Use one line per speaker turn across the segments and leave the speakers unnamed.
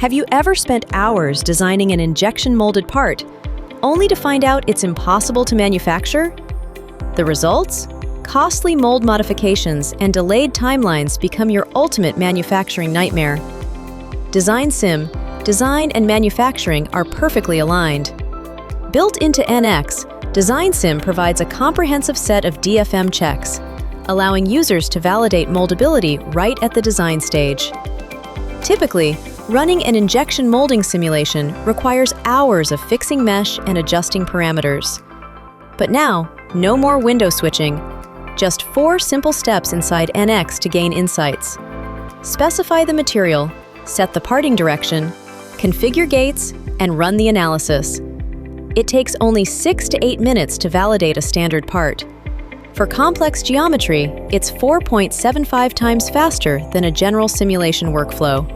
Have you ever spent hours designing an injection molded part, only to find out it's impossible to manufacture? The results? Costly mold modifications and delayed timelines become your ultimate manufacturing nightmare. DesignSim, design and manufacturing are perfectly aligned. Built into NX, DesignSim provides a comprehensive set of DFM checks, allowing users to validate moldability right at the design stage. Typically, running an injection molding simulation requires hours of fixing mesh and adjusting parameters. But now, no more window switching. Just 4 simple steps inside NX to gain insights. Specify the material, set the parting direction, configure gates, and run the analysis. It takes only 6 to 8 minutes to validate a standard part. For complex geometry, it's 4.75 times faster than a general simulation workflow.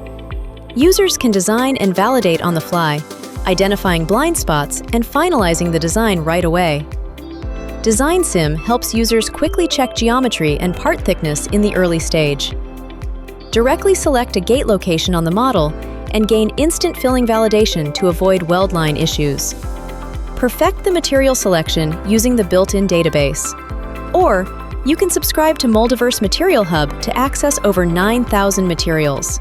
Users can design and validate on the fly, identifying blind spots and finalizing the design right away. DesignSim helps users quickly check geometry and part thickness in the early stage. Directly select a gate location on the model and gain instant filling validation to avoid weld line issues. Perfect the material selection using the built-in database. Or, you can subscribe to Moldiverse Material Hub to access over 9,000 materials.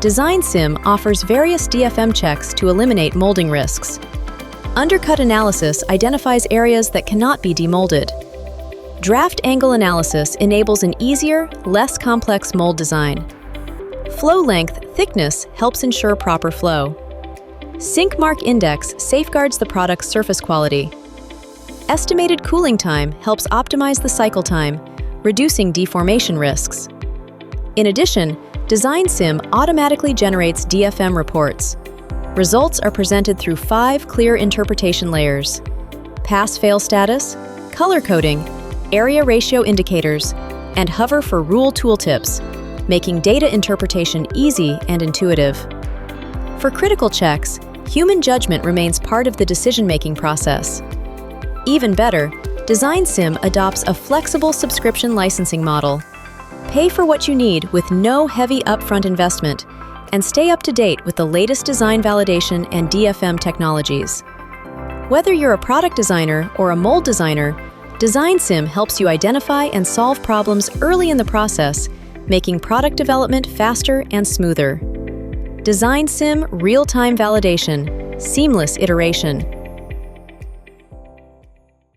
DesignSim offers various DFM checks to eliminate molding risks. Undercut analysis identifies areas that cannot be demolded. Draft angle analysis enables an easier, less complex mold design. Flow length thickness helps ensure proper flow. Sink mark index safeguards the product's surface quality. Estimated cooling time helps optimize the cycle time, reducing deformation risks. In addition, DesignSim automatically generates DFM reports. Results are presented through 5 clear interpretation layers: pass-fail status, color coding, area ratio indicators, and hover for rule tooltips, making data interpretation easy and intuitive. For critical checks, human judgment remains part of the decision-making process. Even better, DesignSim adopts a flexible subscription licensing model. Pay for what you need with no heavy upfront investment, and stay up to date with the latest design validation and DFM technologies. Whether you're a product designer or a mold designer, DesignSim helps you identify and solve problems early in the process, making product development faster and smoother. DesignSim real-time validation, seamless iteration.